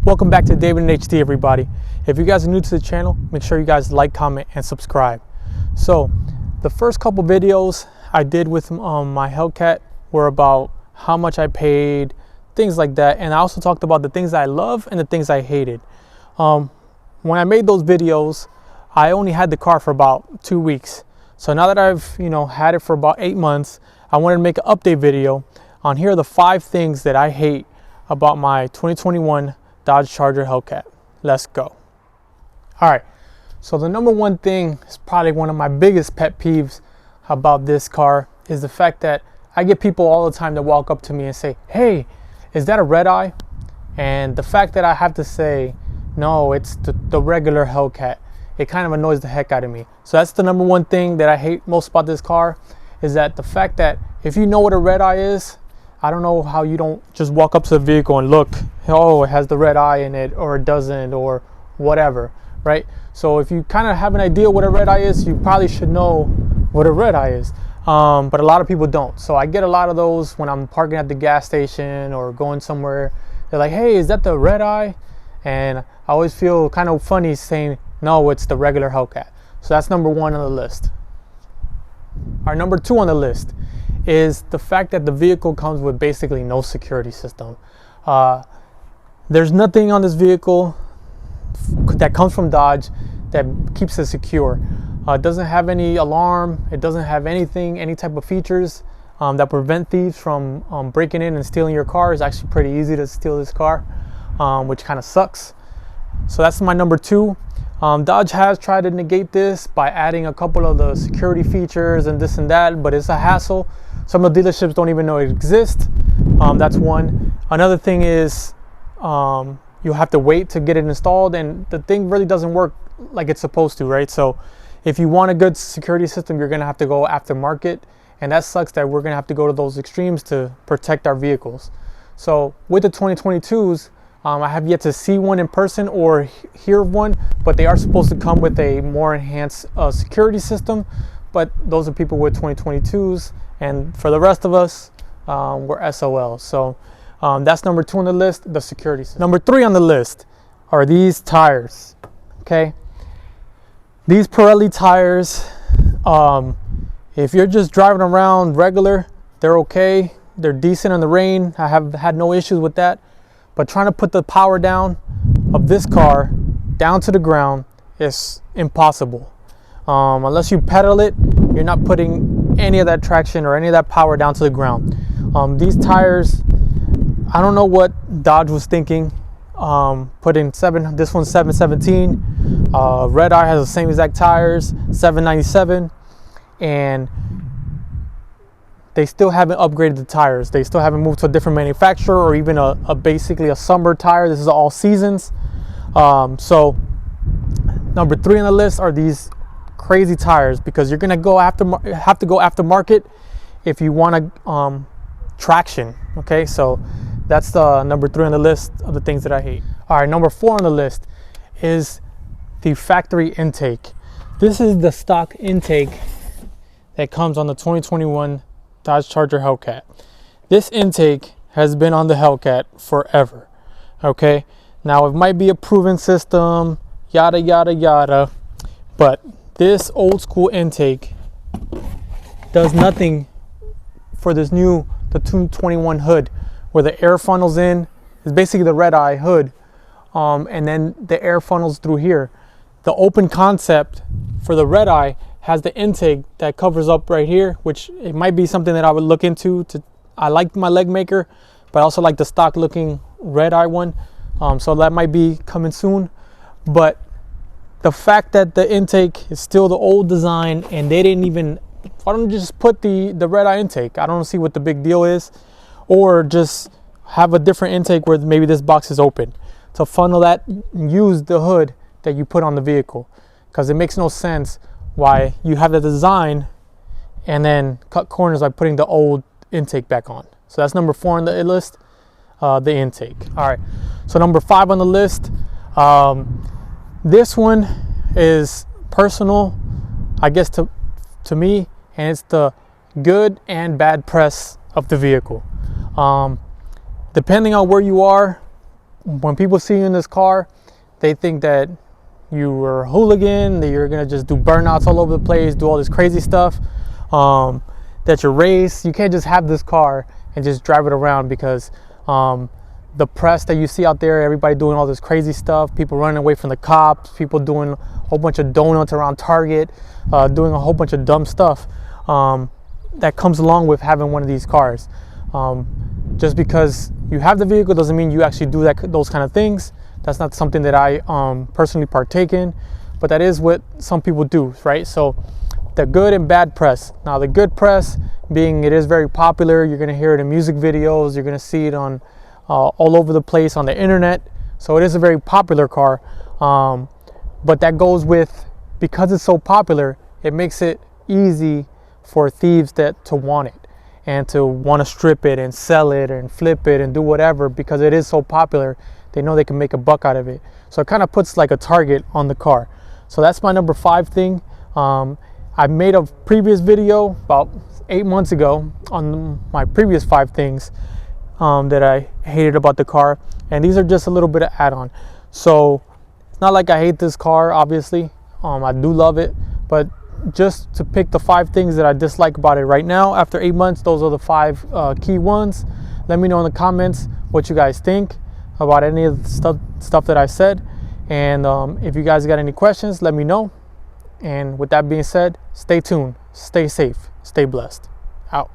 Welcome back to David and HD, everybody. If you guys are new to the channel, make sure you guys like, comment, and subscribe. So the first couple videos I did with my Hellcat were about how much I paid, things like that, and I also talked about the things I love and the things I hated. When I made those videos, I only had the car for about 2 weeks. So now that I've had it for about 8 months, I wanted to make an update video on here are the 5 things that I hate about my 2021 Dodge Charger Hellcat. Let's go. All right, so the number one thing is probably one of my biggest pet peeves about this car is the fact that I get people all the time that walk up to me and say, hey, is that a red eye? And the fact that I have to say, no, it's the regular Hellcat, it kind of annoys the heck out of me. So that's the number one thing that I hate most about this car, is that the fact that if you know what a red eye is, I don't know how you don't just walk up to the vehicle and look, oh, it has the red eye in it, or it doesn't, or whatever, right? So if you kind of have an idea what a red eye is, you probably should know what a red eye is. But a lot of people don't. So I get a lot of those when I'm parking at the gas station or going somewhere. They're like, hey, is that the red eye? And I always feel kind of funny saying, no, it's the regular Hellcat. So that's number one on the list. Our number 2 on the list is the fact that the vehicle comes with basically no security system. There's nothing on this vehicle that comes from Dodge that keeps it secure. It doesn't have any alarm. It doesn't have anything, any type of features that prevent thieves from breaking in and stealing your car. It's actually pretty easy to steal this car, which kind of sucks. So that's my number 2. Dodge has tried to negate this by adding a couple of the security features and this and that, but it's a hassle. Some of the dealerships don't even know it exists. That's one. Another thing is you'll have to wait to get it installed, and the thing really doesn't work like it's supposed to, right? So if you want a good security system, you're gonna have to go aftermarket, and that sucks that we're gonna have to go to those extremes to protect our vehicles. So with the 2022s, I have yet to see one in person or hear of one, but they are supposed to come with a more enhanced security system. But those are people with 2022s, and for the rest of us, we're SOL. So that's number 2 on the list, the security system. Number 3 on the list are these tires, okay? These Pirelli tires, if you're just driving around regular, they're okay. They're decent in the rain. I have had no issues with that. But trying to put the power down of this car down to the ground is impossible. Unless you pedal it, you're not putting any of that traction or any of that power down to the ground. These tires, I don't know what Dodge was thinking. Putting this one's 717. Red Eye has the same exact tires, 797, and they still haven't upgraded the tires. They still haven't moved to a different manufacturer or even basically a summer tire. This is all seasons. So number 3 on the list are these crazy tires, because you're gonna have to go aftermarket if you want to traction. Okay, so that's the number 3 on the list of the things that I hate. All right, number 4 on the list is the factory intake. This is the stock intake that comes on the 2021 Dodge Charger Hellcat. This intake has been on the Hellcat forever. Okay, now it might be a proven system, yada yada yada, but this old school intake does nothing for this new, the 221 hood, where the air funnels in. Is basically the red eye hood, and then the air funnels through here. The open concept for the red eye has the intake that covers up right here, which it might be something that I would look into. I like my leg maker, but I also like the stock looking red eye one. So that might be coming soon. But the fact that the intake is still the old design, and they didn't even, why don't you just put the red eye intake? I don't see what the big deal is. Or just have a different intake where maybe this box is open to funnel that, use the hood that you put on the vehicle, because it makes no sense why you have the design and then cut corners by putting the old intake back on. So that's number 4 on the list, the intake. All right, so number 5 on the list, this one is personal, I guess, to me, and it's the good and bad press of the vehicle. Depending on where you are, when people see you in this car, they think that you were a hooligan, that you're gonna just do burnouts all over the place, do all this crazy stuff, that you're race. You can't just have this car and just drive it around, because the press that you see out there, everybody doing all this crazy stuff, people running away from the cops, people doing a whole bunch of donuts around Target, doing a whole bunch of dumb stuff that comes along with having one of these cars. Just because you have the vehicle doesn't mean you actually do those kind of things. That's not something that I personally partake in, but that is what some people do, right? So the good and bad press. Now the good press being it is very popular. You're gonna hear it in music videos. You're gonna see it on all over the place on the internet. So it is a very popular car. But that goes with, because it's so popular, it makes it easy for thieves to want it and to want to strip it and sell it and flip it and do whatever, because it is so popular. They know they can make a buck out of it. So it kind of puts like a target on the car. So that's my number 5 thing. I made a previous video about 8 months ago on my previous 5 things that I hated about the car, and these are just a little bit of add-on. So it's not like I hate this car, obviously. I do love it, but just to pick the 5 things that I dislike about it right now after 8 months, those are the 5 key ones. Let me know in the comments what you guys think about any of the stuff that I said, and if you guys got any questions, let me know. And with that being said, stay tuned, stay safe, stay blessed. Out.